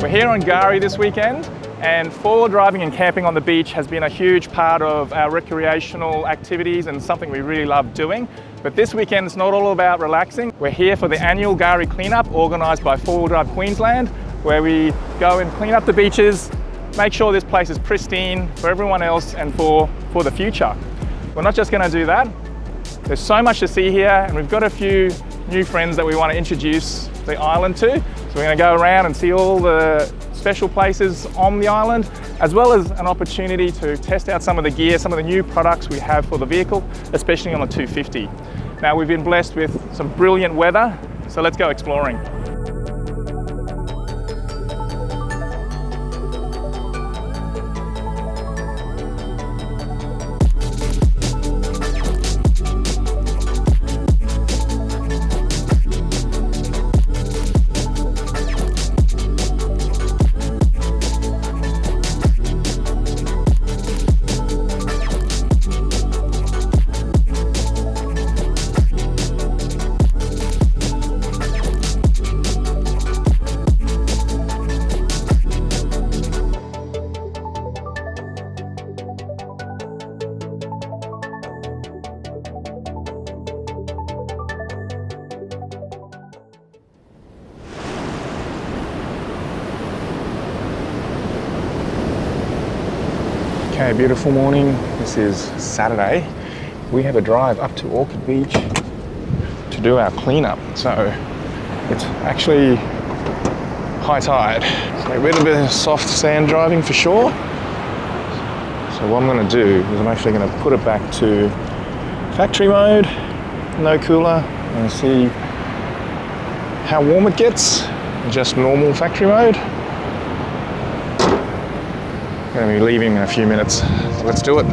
We're here on Gari this weekend, and four-wheel driving and camping on the beach has been a huge part of our recreational activities and something we really love doing. But this weekend it's not all about relaxing. We're here for the annual Gari cleanup organised by 4-Wheel Drive Queensland, where we go and clean up the beaches, make sure this place is pristine for everyone else and for the future. We're not just going to do that. There's so much to see here, and we've got a few new friends that we want to introduce the island to. So we're going to go around and see all the special places on the island, as well as an opportunity to test out some of the gear, some of the new products we have for the vehicle, especially on the 250. Now, we've been blessed with some brilliant weather, so let's go exploring. Okay, beautiful morning. This is Saturday. We have a drive up to Orchid Beach to do our cleanup. So it's actually high tide. So a bit of soft sand driving for sure. So what I'm going to do is I'm actually going to put it back to factory mode, no cooler, and see how warm it gets. Just normal factory mode. I'm going to be leaving in a few minutes, so let's do it.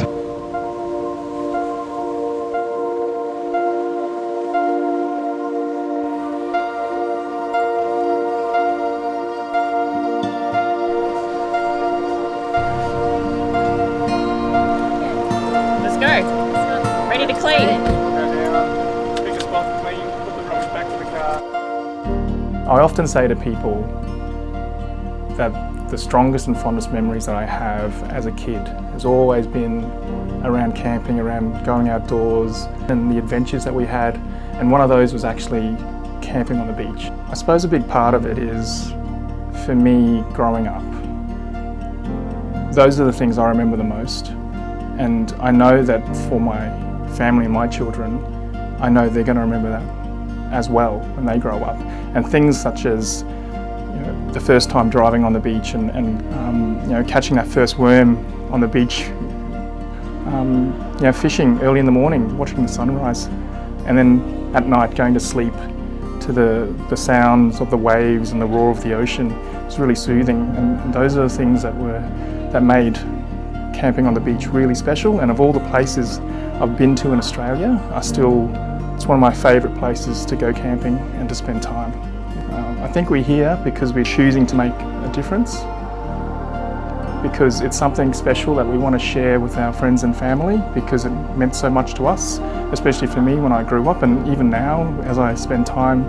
Let's go. Ready to clean. Pick a spot to clean, put the rubbish back to the car. I often say to people that the strongest and fondest memories that I have as a kid has always been around camping, around going outdoors and the adventures that we had. And one of those was actually camping on the beach. I suppose a big part of it is, for me, growing up. Those are the things I remember the most. And I know that for my family and my children, I know they're going to remember that as well when they grow up. And things such as the first time driving on the beach and catching that first worm on the beach, fishing early in the morning, watching the sunrise, and then at night going to sleep to the sounds of the waves and the roar of the ocean. It's really soothing, and those are the things that made camping on the beach really special. And of all the places I've been to in Australia, it's one of my favourite places to go camping and to spend time. I think we're here because we're choosing to make a difference, because it's something special that we want to share with our friends and family, because it meant so much to us, especially for me when I grew up, and even now as I spend time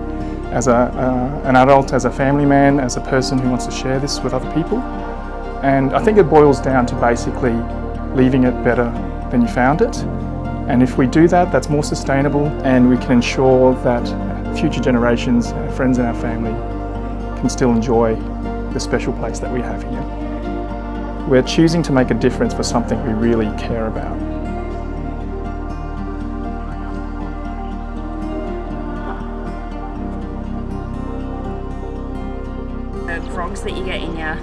as an adult, as a family man, as a person who wants to share this with other people. And I think it boils down to basically leaving it better than you found it. And if we do that, that's more sustainable, and we can ensure that future generations, our friends and our family, can still enjoy the special place that we have here. We're choosing to make a difference for something we really care about. The frogs that you get in your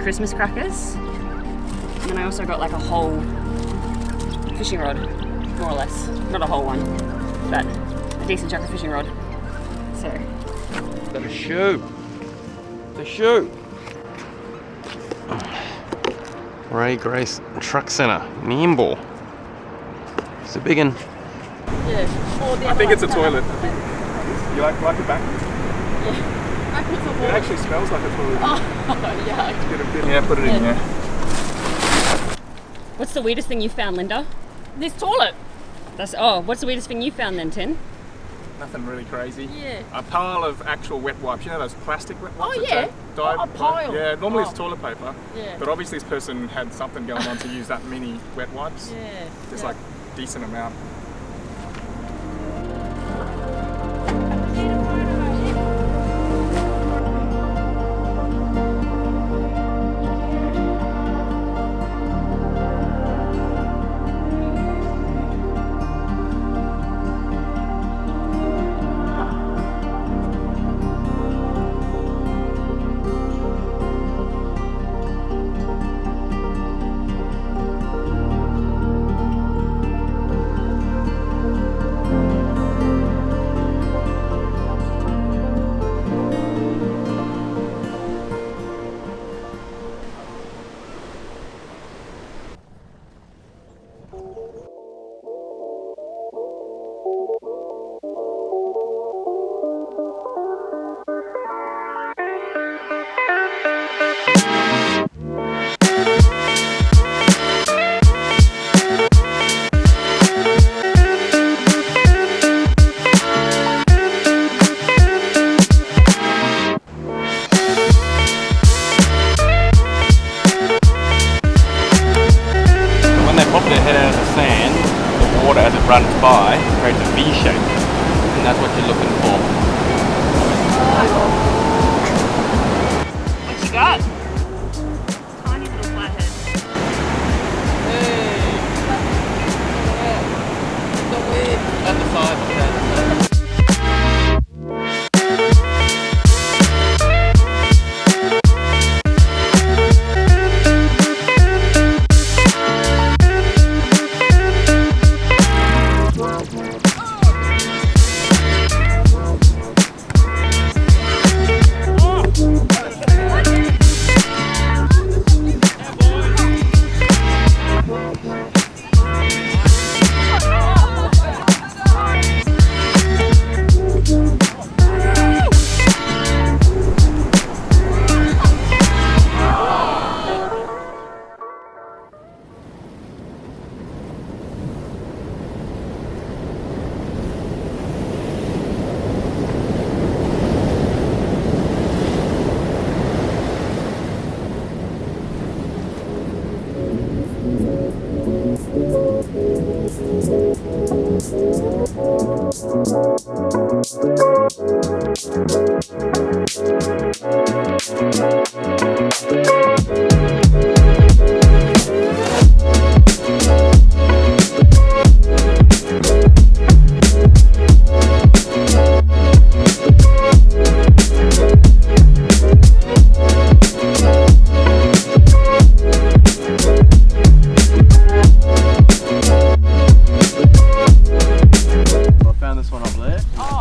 Christmas crackers. And then I also got like a whole fishing rod, more or less. Not a whole one, but a decent chunk of fishing rod. So. Got a shoe. The shoe. Ray Grace Truck Centre, Nimble. It's a big one. Yeah. I think it's a toilet. You like it back? Yeah. It actually smells like a toilet. Oh, yeah. Yeah, put it in there. What's the weirdest thing you found, Linda? This toilet. What's the weirdest thing you found then, Tin? Nothing really crazy. Yeah. A pile of actual wet wipes. You know those plastic wet wipes? Oh yeah. a pile? Yeah, normally it's toilet paper. Yeah. But obviously this person had something going on to use that many wet wipes. Yeah. There's like decent amount. When they pop their head out of the sand, the water as it runs by creates a V shape, and that's what you're looking for. What you got? Tiny little flathead. At the side, okay.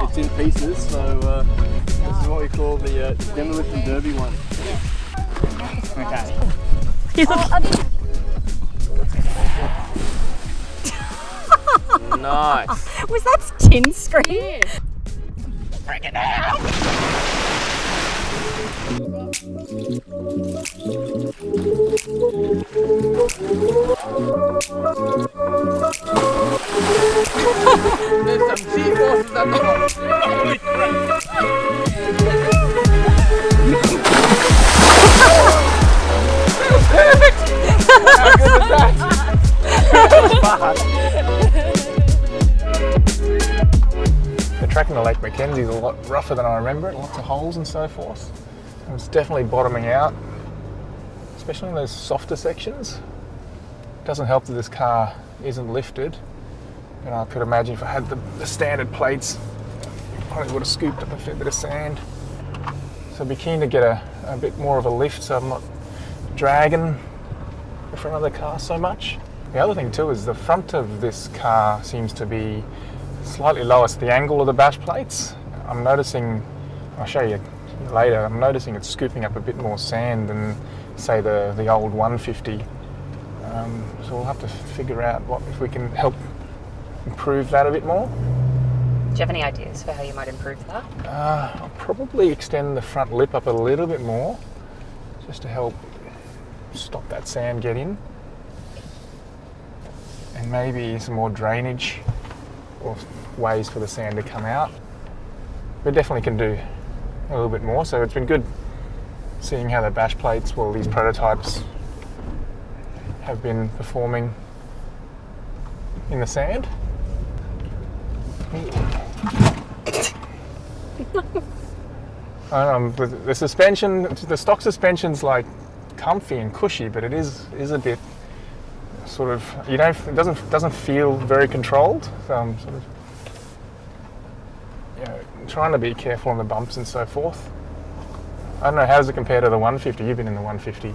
It's in pieces, so this is what we call the Demolition Derby one. Okay. Nice. Was that tin screen? Break it down. There's some seahorses at the bottom. Holy crap. How good was that? The track in the Lake Mackenzie is a lot rougher than I remember it, lots of holes and so forth. And it's definitely bottoming out, especially in those softer sections. It doesn't help that this car isn't lifted. And I could imagine if I had the standard plates, I probably would have scooped up a fair bit of sand. So I'd be keen to get a bit more of a lift so I'm not dragging the front of the car so much. The other thing too is the front of this car seems to be slightly lower. It's the angle of the bash plates. I'm noticing, I'll show you later, I'm noticing it's scooping up a bit more sand than say the old 150. So we'll have to figure out if we can help improve that a bit more. Do you have any ideas for how you might improve that? I'll probably extend the front lip up a little bit more just to help stop that sand get in. And maybe some more drainage or ways for the sand to come out. We definitely can do a little bit more, so it's been good seeing how the bash plates, well, these prototypes have been performing in the sand. The suspension, the stock suspension's like comfy and cushy, but it is a bit sort of, it doesn't feel very controlled. So I'm sort of, trying to be careful on the bumps and so forth. I don't know, how does it compare to the 150? You've been in the 150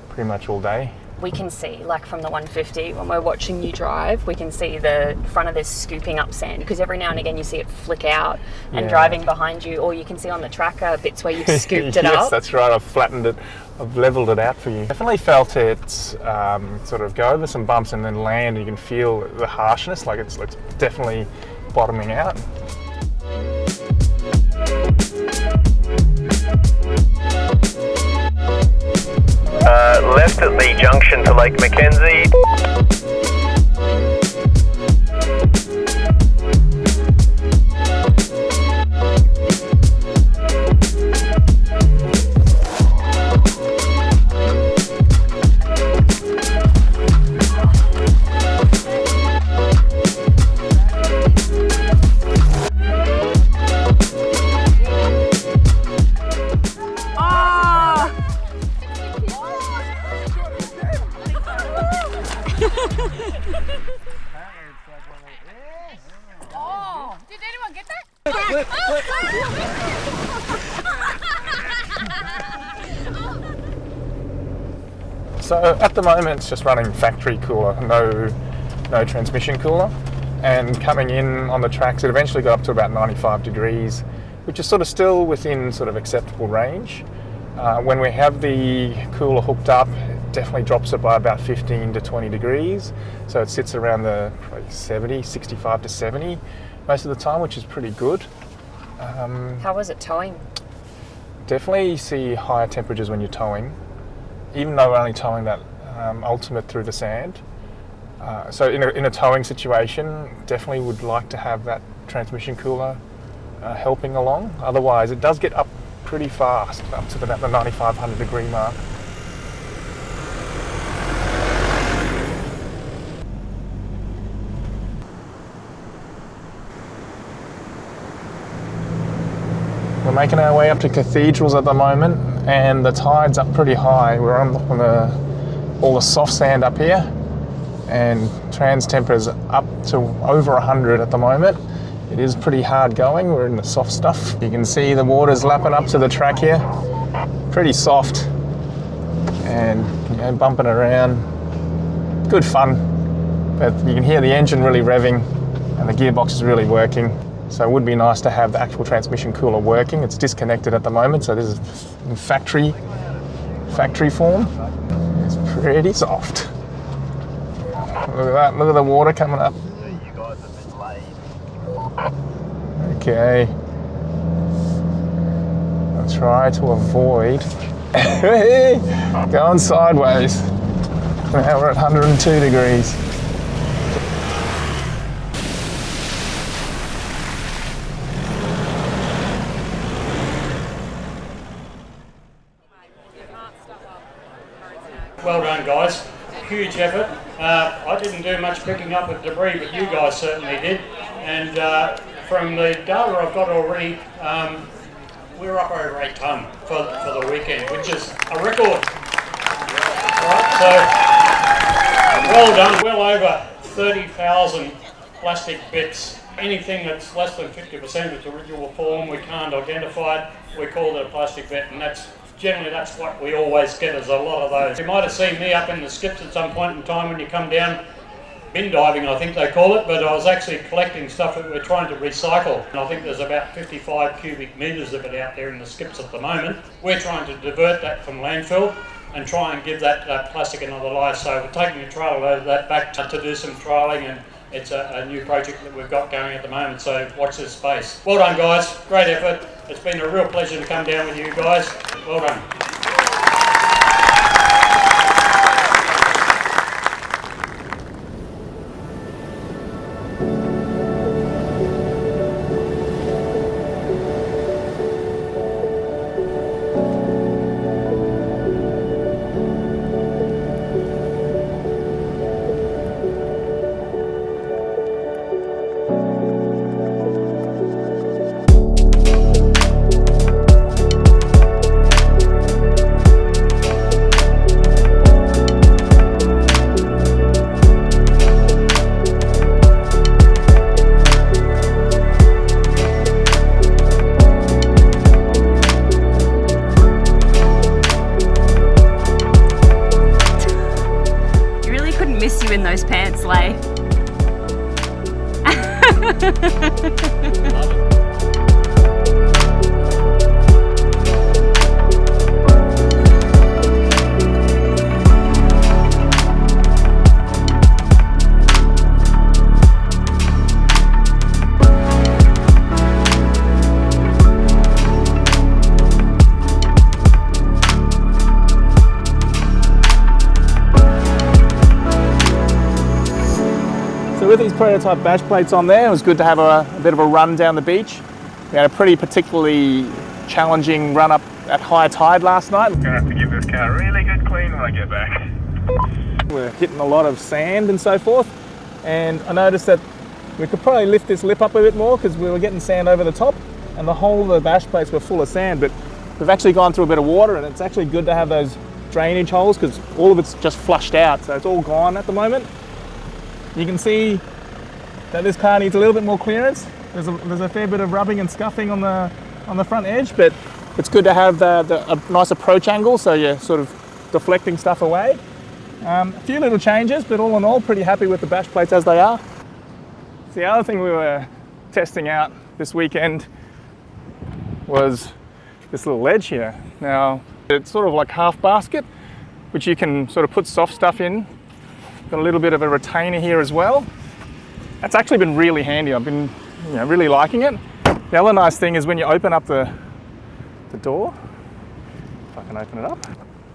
pretty much all day. We can see, like from the 150, when we're watching you drive, we can see the front of this scooping up sand, because every now and again you see it flick out, and driving behind you, or you can see on the tracker bits where you've scooped it up. Yes, that's right. I've flattened it. I've leveled it out for you. Definitely felt it sort of go over some bumps and then land. You can feel the harshness, like it's definitely bottoming out. Left at the junction to Lake Mackenzie. Oh, did anyone get that? So at the moment it's just running factory cooler, no transmission cooler, and coming in on the tracks it eventually got up to about 95 degrees, which is sort of still within sort of acceptable range. When we have the cooler hooked up, it definitely drops it by about 15 to 20 degrees, so it sits around the 65 to 70 most of the time, which is pretty good. How was it towing? Definitely see higher temperatures when you're towing, even though we're only towing that ultimate through the sand. So in a towing situation, definitely would like to have that transmission cooler helping along. Otherwise, it does get up pretty fast, up to about the 9500 degree mark. We're making our way up to Cathedrals at the moment, and the tide's up pretty high. We're on all the soft sand up here, and trans temperature's up to over 100 at the moment. It is pretty hard going. We're in the soft stuff. You can see the water's lapping up to the track here. Pretty soft, and bumping around. Good fun, but you can hear the engine really revving, and the gearbox is really working. So it would be nice to have the actual transmission cooler working. It's disconnected at the moment, so this is in factory form. It's pretty soft. Look at that, look at the water coming up. You guys have been laid. Okay. I'll try to avoid going sideways. Now we're at 102 degrees. Well done, guys. Huge effort. I didn't do much picking up of debris, but you guys certainly did. And from the data I've got already, we're up over 8 tonne for the weekend, which is a record. Right, so well done. Well over 30,000 plastic bits. Anything that's less than 50% of its original form, we can't identify it. We call it a plastic bit, and that's what we always get, is a lot of those. You might have seen me up in the skips at some point in time when you come down, bin diving I think they call it, but I was actually collecting stuff that we're trying to recycle. And I think there's about 55 cubic metres of it out there in the skips at the moment. We're trying to divert that from landfill and try and give that plastic another life. So we're taking a trailer load of that back to do some trialling, and it's a new project that we've got going at the moment, so watch this space. Well done, guys. Great effort. It's been a real pleasure to come down with you guys. Well done. in those pants, Lay. So with these prototype bash plates on there, it was good to have a bit of a run down the beach. We had a pretty particularly challenging run up at high tide last night. Gonna have to give this car a really good clean when I get back. We're hitting a lot of sand and so forth, and I noticed that we could probably lift this lip up a bit more because we were getting sand over the top, and the whole of the bash plates were full of sand, but we've actually gone through a bit of water, and it's actually good to have those drainage holes because all of it's just flushed out, so it's all gone at the moment. You can see that this car needs a little bit more clearance. There's a fair bit of rubbing and scuffing on the front edge, but it's good to have a nice approach angle, so you're sort of deflecting stuff away. A few little changes, but all in all, pretty happy with the bash plates as they are. So the other thing we were testing out this weekend was this little ledge here. Now, it's sort of like half basket, which you can sort of put soft stuff in. Got a little bit of a retainer here as well. That's actually been really handy. I've been really liking it. The other nice thing is when you open up the door, if I can open it up.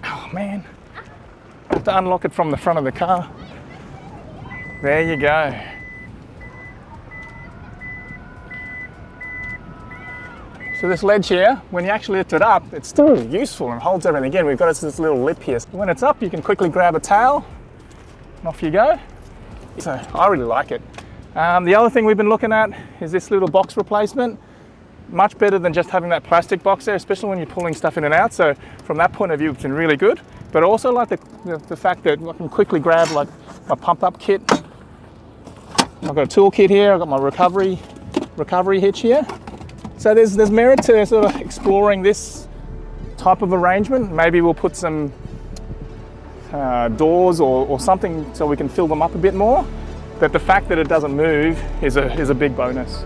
Oh man, I have to unlock it from the front of the car. There you go. So this ledge here, when you actually lift it up, it's still useful and holds everything in. We've got this little lip here. When it's up, you can quickly grab a towel, and off you go. So I really like it. The other thing we've been looking at is this little box replacement. Much better than just having that plastic box there, especially when you're pulling stuff in and out. So from that point of view, it's been really good. But I also like the fact that I can quickly grab like my pump up kit. I've got a tool kit here. I've got my recovery hitch here. So there's merit to sort of exploring this type of arrangement. Maybe we'll put some doors or something so we can fill them up a bit more. But the fact that it doesn't move is a big bonus.